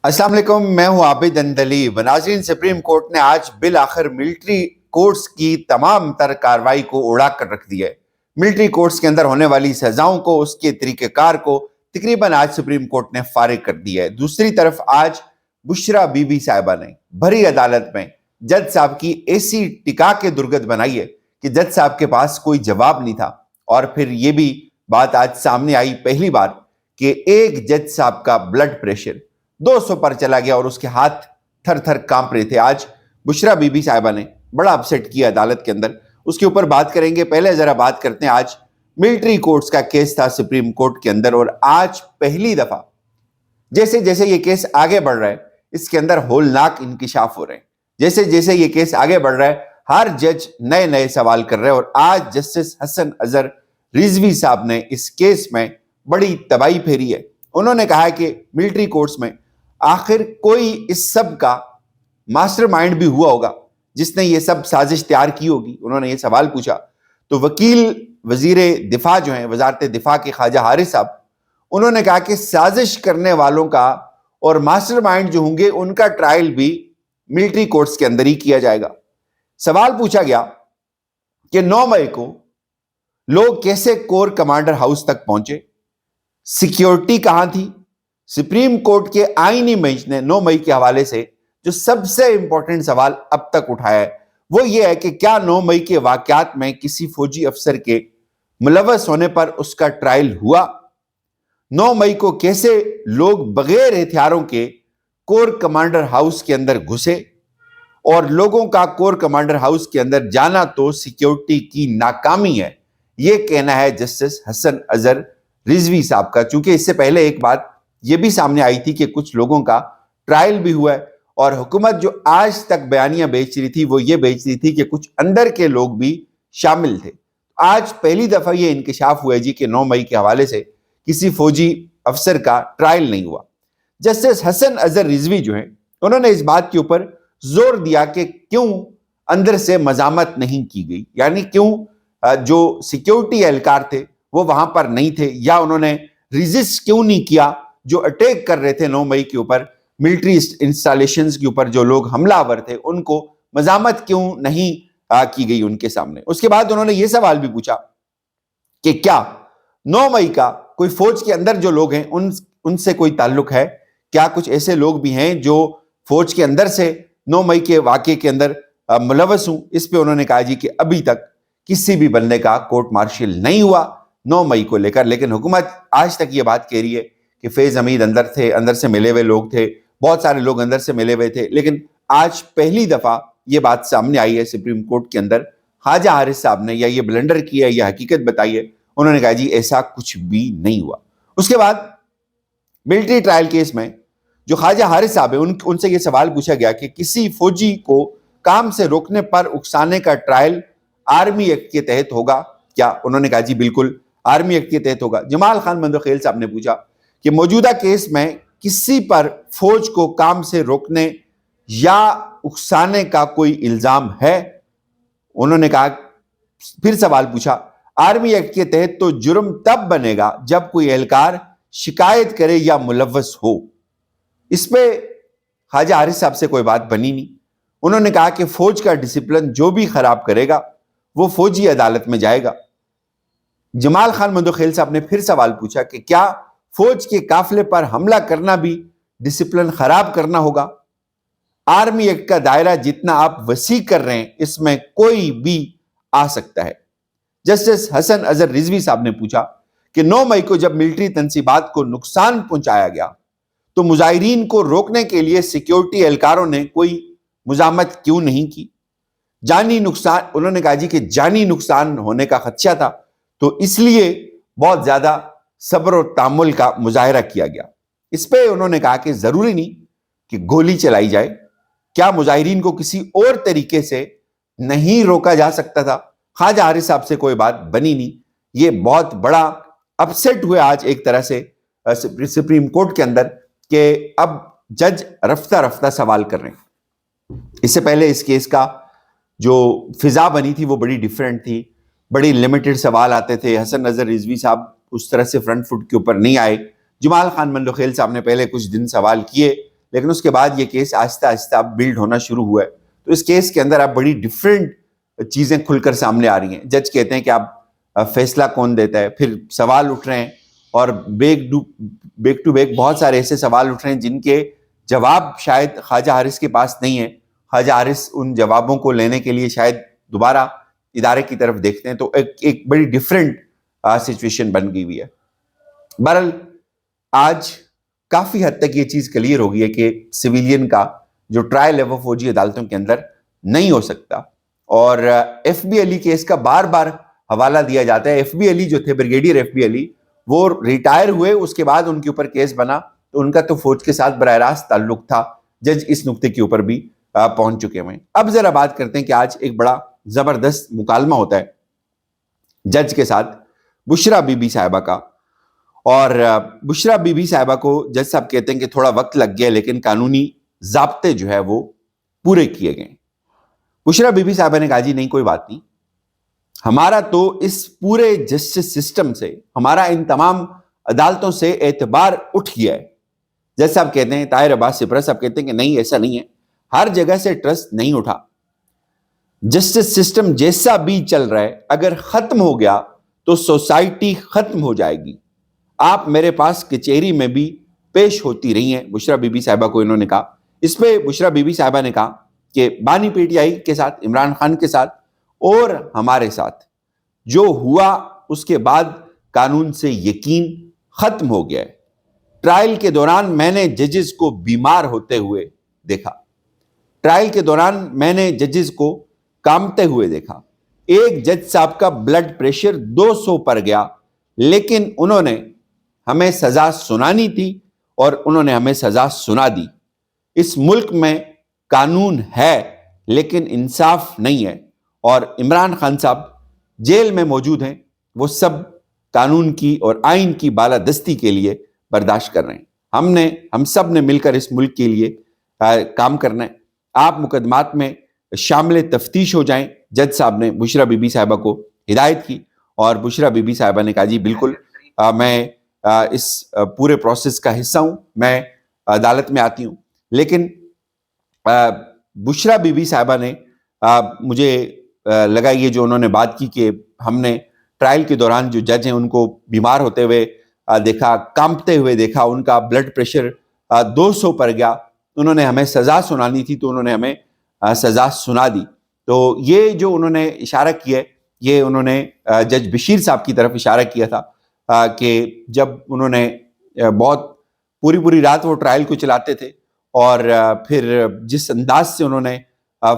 अस्सलाम वालेकुम, मैं हूं आबिद अंदली। नाज़रीन, सुप्रीम कोर्ट ने आज बिल आखिर मिलिट्री कोर्ट्स की तमाम तर कार्रवाई को उड़ा कर रख दिया है। मिलिट्री कोर्ट्स के अंदर होने वाली सजाओं को, उसके तरीक़ेकार को तकरीबन आज सुप्रीम कोर्ट ने फारिग कर दिया है। दूसरी तरफ आज बुशरा बीबी साहिबा ने भरी अदालत में जज साहब की ऐसी टिका के दुर्गत बनाई है कि जज साहब के पास कोई जवाब नहीं था। और फिर ये भी बात आज सामने आई पहली बार कि एक जज साहब का ब्लड प्रेशर 200 पर चला गया और उसके हाथ थर थर कांप रहे थे। आज बुशरा बीबी साहिबा ने बड़ा अपसेट किया अदालत के अंदर, उसके ऊपर बात करेंगे। पहले जरा बात करते हैं, आज मिलिट्री कोर्ट्स का केस था सुप्रीम कोर्ट के अंदर और आज पहली दफा जैसे जैसे ये केस आगे बढ़ रहा है इसके अंदर होलनाक इंकिशाफ हो रहे हैं। जैसे जैसे ये केस आगे बढ़ रहा है हर जज नए नए सवाल कर रहे हैं और आज जस्टिस हसन अजहर रिजवी साहब ने इस केस में बड़ी तबाही फेरी है। उन्होंने कहा है कि मिलिट्री कोर्ट्स में आखिर कोई इस सब का मास्टरमाइंड भी हुआ होगा जिसने ये सब साजिश तैयार की होगी। उन्होंने ये सवाल पूछा तो वकील वजीरे दिफा जो हैं, वजारत दिफा के ख्वाजा हारिस साहब, उन्होंने कहा कि साजिश करने वालों का और मास्टरमाइंड जो होंगे उनका ट्रायल भी मिलिट्री कोर्ट्स के अंदर ही किया जाएगा। सवाल पूछा गया कि 9 मई को लोग कैसे कोर कमांडर हाउस तक पहुंचे, सिक्योरिटी कहां थी। सुप्रीम कोर्ट के आईनी बेंच ने 9 मई के हवाले से जो सबसे इंपॉर्टेंट सवाल अब तक उठाया है वो ये है कि क्या 9 मई के वाकयात में किसी फौजी अफसर के मुलव्वस होने पर उसका ट्रायल हुआ। 9 मई को कैसे लोग बगैर हथियारों के कोर कमांडर हाउस के अंदर घुसे और लोगों का कोर कमांडर हाउस के अंदर जाना तो सिक्योरिटी की नाकामी है, ये कहना है जस्टिस हसन अजहर रिजवी साहब का। चूंकि इससे पहले एक बात ये भी सामने आई थी कि कुछ लोगों का ट्रायल भी हुआ है और हुकूमत जो आज तक बयानियां बेच रही थी वो ये बेच रही थी कि कुछ अंदर के लोग भी शामिल थे। आज पहली दफा ये इंकिशाफ हुआ है जी कि 9 मई के हवाले से किसी फौजी अफसर का ट्रायल नहीं हुआ। जस्टिस हसन अजहर रिजवी जो है उन्होंने इस बात के ऊपर जोर दिया कि क्यों अंदर से मजामत नहीं की गई, यानी क्यों जो सिक्योरिटी एहलकार थे वो वहां पर नहीं थे, या उन्होंने रिजिस्ट क्यों नहीं किया जो अटैक कर रहे थे 9 मई के ऊपर, मिलिट्री इंस्टॉलेशंस के ऊपर जो लोग हमलावर थे उनको मजामत क्यों नहीं की गई उनके सामने। उसके बाद उन्होंने ये सवाल भी पूछा कि क्या 9 मई का कोई फौज के अंदर जो लोग हैं उनसे कोई ताल्लुक है, क्या कुछ ऐसे लोग भी हैं जो फौज के अंदर से 9 मई के वाकये के अंदर मुलव्वस हूं। इस पे उन्होंने कहा जी कि अभी तक किसी भी बंदे का कोर्ट मार्शल नहीं हुआ 9 मई को लेकर, लेकिन हुकूमत आज तक ये बात कह रही है कि फैज हमीद अंदर थे, अंदर से मिले हुए लोग थे, बहुत सारे लोग अंदर से मिले हुए थे। लेकिन आज पहली दफा ये बात सामने आई है सुप्रीम कोर्ट के अंदर, ख्वाजा हारिस साहब ने या ये ब्लंडर किया या हकीकत बताई है। उन्होंने कहा जी ऐसा कुछ भी नहीं हुआ। उसके बाद मिलिट्री ट्रायल केस में जो ख्वाजा हारिस साहब है उनसे ये सवाल पूछा गया कि किसी फौजी को काम से रोकने पर उकसाने का ट्रायल आर्मी एक्ट के तहत होगा क्या। उन्होंने कहा जी बिल्कुल आर्मी एक्ट के तहत होगा। जमाल खान मंदोखेल साहब ने पूछा कि मौजूदा केस में किसी पर फौज को काम से रोकने या उकसाने का कोई इल्जाम है। उन्होंने कहा, फिर सवाल पूछा, आर्मी एक्ट के तहत तो जुर्म तब बनेगा जब कोई एहलकार शिकायत करे या मुलव्वस हो। इस पे ख्वाजा हारिस साहब से कोई बात बनी नहीं। उन्होंने कहा कि फौज का डिसिप्लिन जो भी खराब करेगा वो फौजी अदालत में जाएगा। जमाल खान मंदोखेल साहब ने फिर सवाल पूछा कि क्या फौज के काफिले पर हमला करना भी डिसिप्लिन खराब करना होगा। आर्मी एक्ट का दायरा जितना आप वसी कर रहे हैं इसमें कोई भी आ सकता है। जस्टिस हसन अजहर रिजवी साहब ने पूछा कि 9 मई को जब मिलिट्री तंसीबात को नुकसान पहुंचाया गया तो मुजाहिरीन को रोकने के लिए सिक्योरिटी एहलकारों ने कोई मुजामत क्यों नहीं की। जानी नुकसान, उन्होंने कहा जी कि जानी नुकसान होने का खदशा था तो इसलिए बहुत ज्यादा सब्र और तामुल का मुजाहिरा किया गया। इस पे उन्होंने कहा कि जरूरी नहीं कि गोली चलाई जाए, क्या मुजाहिरीन को किसी और तरीके से नहीं रोका जा सकता था। ख्वाजा हारिस साहब से कोई बात बनी नहीं। ये बहुत बड़ा अपसेट हुए आज एक तरह से सुप्रीम कोर्ट के अंदर कि अब जज रफ्ता रफ्ता सवाल कर रहे हैं। इससे पहले इस केस का जो फिजा बनी थी वो बड़ी डिफरेंट थी, बड़ी लिमिटेड सवाल आते थे। हसन अजहर रिजवी साहब उस तरह से फ्रंट फुट के ऊपर नहीं आए। जमाल खान मंदोखेल साहब ने पहले कुछ दिन सवाल किए لیکن اس کے بعد یہ کیس آہستہ آہستہ اب بلڈ ہونا شروع ہوا ہے. تو اس کیس کے اندر اب بڑی ڈفرینٹ چیزیں کھل کر سامنے آ رہی ہیں. جج کہتے ہیں کہ اب فیصلہ کون دیتا ہے. پھر سوال اٹھ رہے ہیں اور بیک ٹو بیک بہت سارے ایسے سوال اٹھ رہے ہیں جن کے جواب شاید خواجہ حارث کے پاس نہیں ہے. خواجہ حارث ان جوابوں کو لینے کے لیے شاید دوبارہ ادارے کی طرف دیکھتے ہیں. تو ایک بڑی ڈفرینٹ سچویشن بن گئی ہوئی ہے. بہرحال آج کافی حد تک یہ چیز کلیئر ہو گئی ہے کہ سویلین کا جو ٹرائل ہے وہ فوجی عدالتوں کے اندر نہیں ہو سکتا. اور ایف بی علی کیس کا بار بار حوالہ دیا جاتا ہے. ایف بی علی جو تھے بریگیڈیئر ایف بی علی وہ ریٹائر ہوئے, اس کے بعد ان کے اوپر کیس بنا تو ان کا تو فوج کے ساتھ براہ راست تعلق تھا. جج اس نقطے کے اوپر بھی پہنچ چکے ہوئے ہیں. اب ذرا بات کرتے ہیں کہ آج ایک بڑا زبردست مکالمہ ہوتا ہے جج کے ساتھ بشرا بی بی صاحبہ کا. اور بشرا بی بی صاحبہ کو جج صاحب کہتے ہیں کہ تھوڑا وقت لگ گیا لیکن قانونی ضابطے جو ہے وہ پورے کیے گئے. بشرا بی بی صاحبہ نے کہا جی نہیں کوئی بات نہیں, ہمارا تو اس پورے جسٹس سسٹم سے, ہمارا ان تمام عدالتوں سے اعتبار اٹھ گیا ہے. جج صاحب کہتے ہیں, طاہر عباس سپرہ صاحب کہتے ہیں کہ نہیں ایسا نہیں ہے, ہر جگہ سے ٹرسٹ نہیں اٹھا. جسٹس سسٹم جیسا بھی چل رہا ہے اگر ختم ہو گیا تو سوسائٹی ختم ہو جائے گی. آپ میرے پاس کچہری میں بھی پیش ہوتی رہی ہیں. بشرا بی بی صاحبہ کو انہوں نے کہا. اس پہ بشرا بی بی صاحبہ نے کہا کہ بانی پی ٹی آئی کے ساتھ, عمران خان کے ساتھ اور ہمارے ساتھ جو ہوا اس کے بعد قانون سے یقین ختم ہو گیا ہے. ٹرائل کے دوران میں نے ججز کو بیمار ہوتے ہوئے دیکھا, ٹرائل کے دوران میں نے ججز کو کامتے ہوئے دیکھا. ایک جج صاحب کا بلڈ پریشر 200 پر گیا لیکن انہوں نے ہمیں سزا سنانی تھی اور انہوں نے ہمیں سزا سنا دی. اس ملک میں قانون ہے لیکن انصاف نہیں ہے, اور عمران خان صاحب جیل میں موجود ہیں, وہ سب قانون کی اور آئین کی بالادستی کے لیے برداشت کر رہے ہیں. ہم سب نے مل کر اس ملک کے لیے کام کرنا ہے. آپ مقدمات میں شامل تفتیش ہو جائیں. جج صاحب نے بشرا بی بی صاحبہ کو ہدایت کی اور بشرا بی بی صاحبہ نے کہا جی بالکل میں اس پورے پروسیس کا حصہ ہوں, میں عدالت میں آتی ہوں. لیکن بشرا بی بی صاحبہ نے مجھے لگا یہ جو انہوں نے بات کی کہ ہم نے ٹرائل کے دوران جو جج ہیں ان کو بیمار ہوتے ہوئے دیکھا, کانپتے ہوئے دیکھا, ان کا بلڈ پریشر 200 پر گیا, انہوں نے ہمیں سزا سنانی تھی تو انہوں نے ہمیں سزا سنا دی. تو یہ جو انہوں نے اشارہ کیا ہے یہ انہوں نے جج بشیر صاحب کی طرف اشارہ کیا تھا کہ جب انہوں نے بہت پوری رات وہ ٹرائل کو چلاتے تھے اور پھر جس انداز سے انہوں نے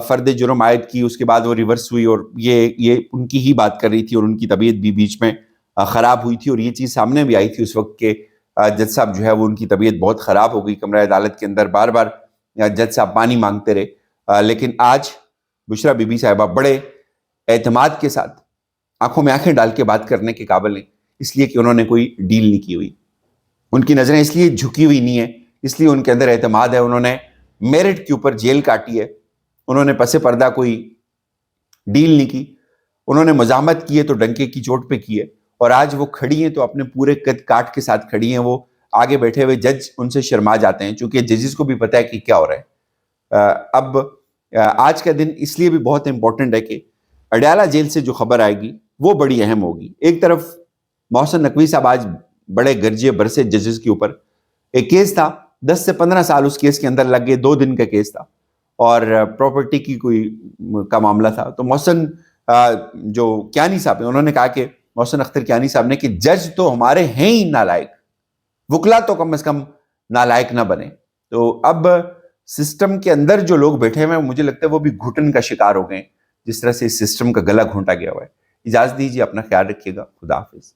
فرد جرم عائد کی اس کے بعد وہ ریورس ہوئی, اور یہ ان کی ہی بات کر رہی تھی اور ان کی طبیعت بھی بیچ میں خراب ہوئی تھی, اور یہ چیز سامنے بھی آئی تھی اس وقت کہ جج صاحب جو ہے وہ ان کی طبیعت بہت خراب ہو گئی. کمرہ عدالت کے اندر بار بار جج صاحب پانی مانگتے رہے. لیکن آج بشرا بی بی صاحبہ بڑے اعتماد کے ساتھ آنکھوں میں آنکھیں ڈال کے بات کرنے کے قابل ہیں, اس لیے کہ انہوں نے کوئی ڈیل نہیں کی ہوئی. ان کی نظریں اس لیے جھکی ہوئی نہیں ہیں, اس لیے ان کے اندر اعتماد ہے. انہوں نے میرٹ کے اوپر جیل کاٹی ہے, انہوں نے پس پردہ کوئی ڈیل نہیں کی, انہوں نے مزاحمت کی ہے تو ڈنکے کی چوٹ پہ کی ہے, اور آج وہ کھڑی ہیں تو اپنے پورے قد کاٹ کے ساتھ کھڑی ہیں. وہ آگے بیٹھے ہوئے جج ان سے شرما جاتے ہیں چونکہ ججز کو بھی پتہ ہے کہ کیا ہو رہا ہے. اب آج کا دن اس لیے بھی بہت امپورٹنٹ ہے کہ اڈیالہ جیل سے جو خبر آئے گی وہ بڑی اہم ہوگی. ایک طرف محسن نقوی صاحب آج بڑے گرجے برسے ججز کے اوپر, ایک کیس تھا 10 سے 15 سال اس کیس کے اندر لگ گئے, 2 دن کا کیس تھا اور پراپرٹی کی کوئی کا معاملہ تھا. تو محسن جو کیانی صاحب ہیں انہوں نے کہا کہ محسن اختر کیانی صاحب نے کہ جج تو ہمارے ہیں ہی نالائق, وکلا تو کم از کم نالائق نہ بنے. تو اب سسٹم کے اندر جو لوگ بیٹھے ہوئے ہیں مجھے لگتا ہے وہ بھی گھٹن کا شکار ہو گئے جس طرح سے اس سسٹم کا گلا گھونٹا گیا ہوا ہے. اجازت دیجیے, اپنا خیال رکھیے گا. خدا حافظ.